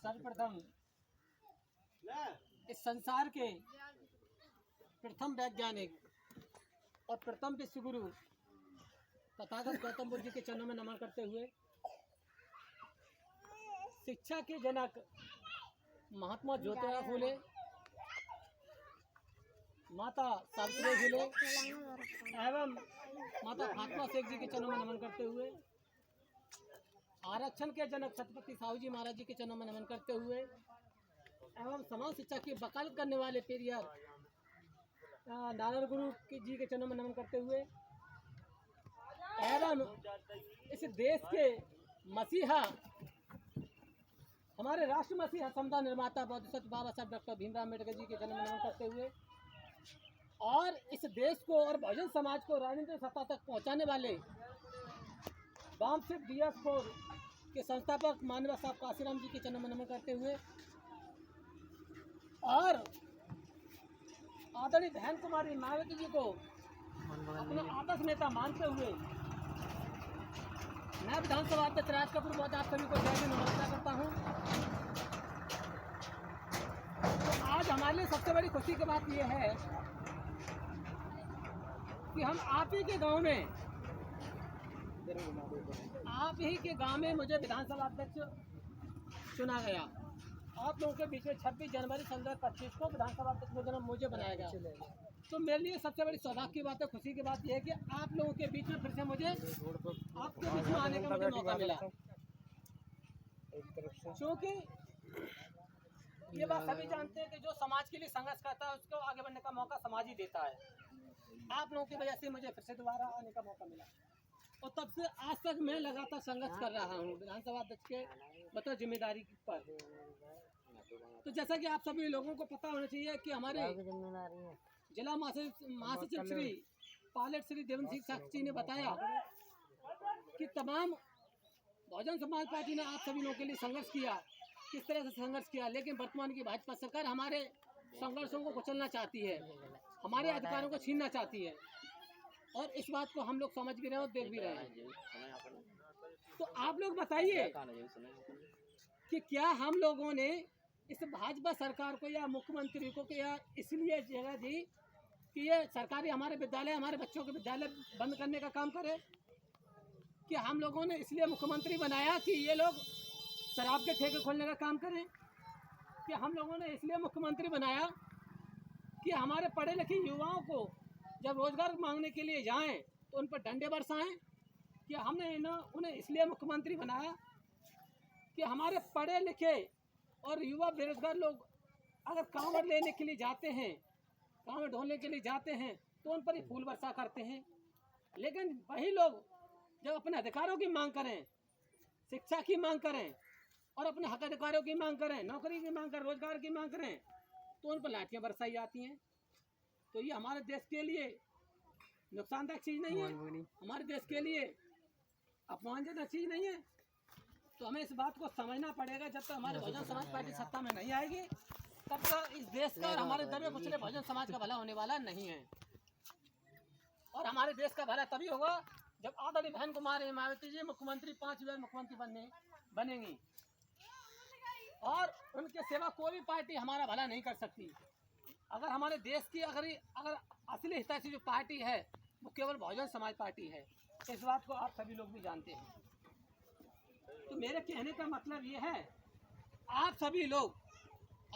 सर्वप्रथम इस संसार के प्रथम वैज्ञानिक और प्रथम विश्व गुरु तथागत गौतम बुद्ध जी के चरणों में नमन करते हुए शिक्षा के जनक महात्मा ज्योतिराव फूले, माता सावित्रीबाई फूले एवं माता फातिमा शेख जी के चरणों में नमन करते हुए आरक्षण के जनक छत्रपति साहू जी महाराज जी के चरणों में नमन करते हुए एवं समाज शिक्षा की वकालत करने वाले पेरियार नारायण गुरु जी के चरणों में नमन करते हुए एवं इस देश के मसीहा, हमारे राष्ट्र मसीहा, संविधान निर्माता बोधिसत्व बाबा साहब डॉक्टर भीमराव अम्बेडकर जी के जन्म में नमन करते हुए और इस देश को और बहुजन समाज को राजनीतिक सत्ता तक पहुंचाने वाले वामसिक DS4 के संस्थापक माननीय साहब काशीराम जी के जन्म में नमन करते हुए और आदरणीय बहन कुमारी मायावती जी को अपना आदर्श नेता मानते हुए मैं विधानसभा अध्यक्ष राज कपूर बहुत आप सभी को जय हिंद नमस्कार करता हूं। तो आज हमारे लिए सबसे बड़ी खुशी की बात यह है कि हम आप ही के गांव में मुझे विधानसभा अध्यक्ष चुना गया। आप लोगों के बीच में 26 जनवरी 2025 को विधानसभा अध्यक्ष मुझे बनाया गया। तो मेरे लिए सबसे बड़ी सौभाग्य की बात है, खुशी की बात यह है कि आप लोगों के बीच में फिर से मुझे आपके बीच में आने का मुझे मौका मिला, क्योंकि ये बात सभी जानते हैं कि जो समाज के लिए संघर्ष करता है उसको आगे बढ़ने का मौका समाज ही देता है। आप लोगों की वजह से मुझे फिर से दोबारा आने का मौका मिला और तब से आज तक मैं लगातार संघर्ष कर रहा हूँ विधानसभा अध्यक्ष के मतलब जिम्मेदारी पर। तो जैसा कि आप सभी लोगों को पता होना चाहिए कि हमारे जिला महासचिव श्री पायलट श्री देवेंद्र सिंह साक्षी ने बताया कि तमाम बहुजन समाज पार्टी ने आप सभी लोगों के लिए संघर्ष किया, किस तरह से संघर्ष किया, लेकिन वर्तमान की भाजपा सरकार हमारे संघर्षों को कुचलना चाहती है, हमारे अधिकारों को छीनना चाहती है और इस बात को हम लोग समझ भी रहे हैं और देख भी रहे हैं। तो आप लोग बताइए कि क्या हम लोगों ने इस भाजपा सरकार को या मुख्यमंत्री को या इसलिए जगह दी कि ये सरकारी हमारे विद्यालय, हमारे बच्चों के विद्यालय बंद करने का काम करे? कि हम लोगों ने इसलिए मुख्यमंत्री बनाया कि ये लोग शराब के ठेके खोलने का काम करें? कि हम लोगों ने इसलिए मुख्यमंत्री बनाया कि हमारे पढ़े लिखे युवाओं को जब रोजगार मांगने के लिए जाएं तो उन पर डंडे बरसाएं? कि हमने उन्हें इसलिए मुख्यमंत्री बनाया कि हमारे पढ़े लिखे और युवा बेरोजगार लोग अगर कांवड़ लेने के लिए जाते हैं, कांवड़ ढोलने के लिए जाते हैं तो उन पर ही फूल वर्षा करते हैं, लेकिन वही लोग जब अपने अधिकारों की मांग करें, शिक्षा की मांग करें और अपने हक अधिकारों की मांग करें, नौकरी की मांग करें, रोजगार की मांग करें तो उन पर लाठियाँ बरसाई जाती हैं। तो ये हमारे देश के लिए नुकसानदायक चीज़ नहीं है, हमारे देश के लिए अपमानजनक चीज़ नहीं है। तो हमें इस बात को समझना पड़ेगा, जब तक हमारे बहुजन समाज पार्टी सत्ता में नहीं आएगी तब तक इस देश का और हमारे दबे कुचले बहुजन समाज का भला होने वाला नहीं है। और हमारे देश का भला तभी होगा जब आदरणीय बहन कुमारी मायावती जी मुख्यमंत्री 5 बार मुख्यमंत्री बनेंगी और उनके सिवा कोई भी पार्टी हमारा भला नहीं कर सकती। अगर हमारे देश की अगर असली हितैषी जो पार्टी है वो केवल बहुजन समाज पार्टी है, इस बात को आप सभी लोग भी जानते हैं। तो मेरे कहने का मतलब ये है, आप सभी लोग,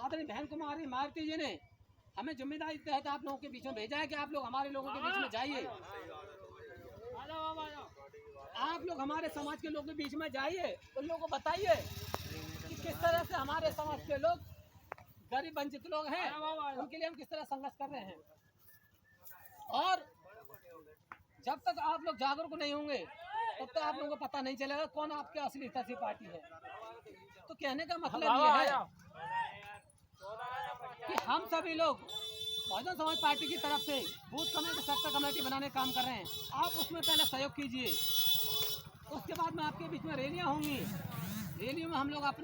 आदरणीय बहन कुमारी मायावती जी ने हमें जिम्मेदारी के तहत आप लोगों के बीच में भेजा है कि आप लोग हमारे लोगों के बीच में जाइए, आप लोग हमारे समाज के लोगों के बीच में जाइए, उन लोगों को बताइए कि किस तरह से हमारे समाज के लोग गरीब वंचित लोग हैं, उनके लिए हम किस तरह संघर्ष कर रहे हैं। और जब तक आप लोग जागरूक नहीं होंगे तब तक आप लोगों को पता नहीं चलेगा कौन आपके असली हितैषी पार्टी है। तो कहने का मतलब ये है कि हम सभी लोग बहुजन समाज पार्टी की तरफ से बूथ कमेटी, सेक्टर कमेटी बनाने का काम कर रहे हैं। आप उसमें पहले सहयोग कीजिए, उसके बाद में आपके बीच में रैलियाँ होंगी, रैलियों में हम लोग आप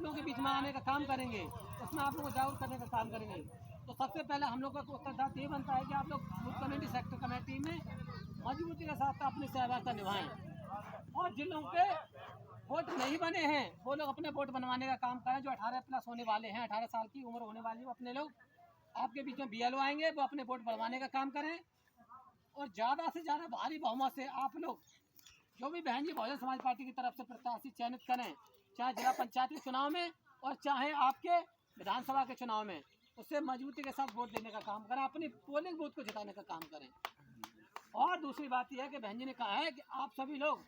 लोगों के बीच में आने का काम करेंगे, उसमें आप लोगों को जागरूक करने का काम करेंगे। तो सबसे पहले हम लोग का उत्तरदायित्व ये बनता है कि आप लोग बूथ कमेटी, सेक्टर कमेटी में मजबूती के साथ अपनी सहभागिता निभाएं और जिन लोगों के वोट नहीं बने हैं वो लोग अपने वोट बनवाने का काम करें। जो 18 प्लस होने वाले हैं, 18 साल की उम्र होने वाली, वो अपने लोग आपके बीच में BLO आएंगे, वो अपने वोट बनवाने का काम करें। और ज़्यादा से ज़्यादा भारी बहुमत से आप लोग जो भी बहन जी बहुजन समाज पार्टी की तरफ से प्रत्याशी चयनित करें, चाहे जिला पंचायत के चुनाव में और चाहे आपके विधानसभा के चुनाव में, उससे मजबूती के साथ वोट देने का काम करें, अपनी पोलिंग बूथ को जिताने का काम करें। और दूसरी बात यह है कि बहन जी ने कहा है कि आप सभी लोग,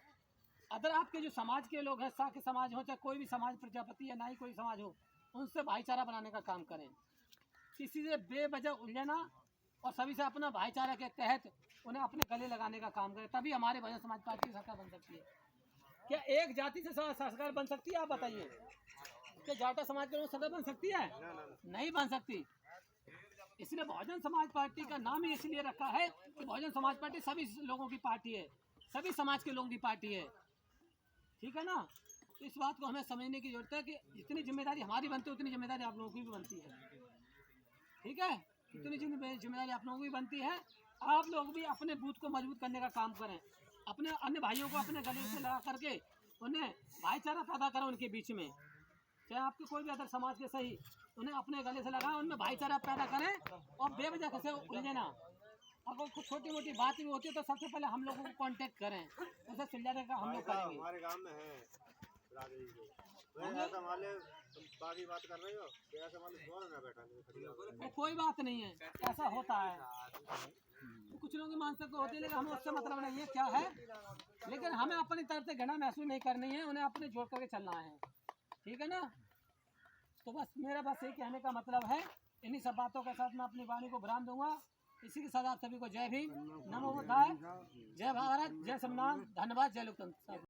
अगर आपके जो समाज के लोग हैं, साके समाज हो चाहे कोई भी समाज, प्रजापति या नाई कोई समाज हो, उनसे भाईचारा बनाने का काम करें। किसी से बेवजह उलझना और सभी से अपना भाईचारा के तहत उन्हें अपने गले लगाने का काम करें, तभी हमारे बहुजन समाज पार्टी की सरकार बन सकती है। क्या एक जाति से सरकार बन सकती है? आप बताइए, क्या जाटा समाज के लोग सरकार बन सकती है? नहीं बन सकती। इसलिए बहुजन समाज पार्टी का नाम ही इसलिए रखा है कि बहुजन समाज पार्टी सभी लोगों की पार्टी है, सभी समाज के लोगों की पार्टी है। ठीक है ना? तो इस बात को हमें समझने की जरूरत है कि जितनी जिम्मेदारी हमारी बनती है उतनी जिम्मेदारी आप लोगों की भी बनती है। ठीक है? इतनी जिम्मेदारी आप लोगों की बनती है। आप लोग भी अपने बूथ को मजबूत करने का काम करें, अपने अन्य भाइयों को अपने गले से लगा करके उन्हें भाईचारा पैदा करें उनके बीच में, चाहे आपके कोई भी अदर समाज के सही, उन्हें अपने गले से लगाएं, उनमें भाईचारा पैदा करें और बेवजह कैसे उलझे ना। अगर कुछ छोटी मोटी बात भी होती है तो सबसे पहले हम लोगों को कांटेक्ट करें, उसे सुलझाने का हम लोग करेंगे। हमारे गांव में है ऐसा माले, तुम बाकी बात कर रहे हो, ऐसा माले जोर में बैठा नहीं, कोई बात नहीं है, ऐसा होता है। तो कुछ लोगों की मानसिकता होती है, लेकिन हमें उससे मतलब नहीं है क्या है, लेकिन हमें अपनी तरफ से घृणा महसूस नहीं करनी है, उन्हें अपने जोड़ करके चलना है। ठीक है ना? तो बस मेरा यही कहने का मतलब है। इन्हीं सब बातों के साथ मैं अपनी वाणी को विराम दूंगा। इसी के साथ आप सभी को जय भीम, नमो बुद्धाय, जय भारत, जय संविधान, धन्यवाद, जय लोकतंत्र।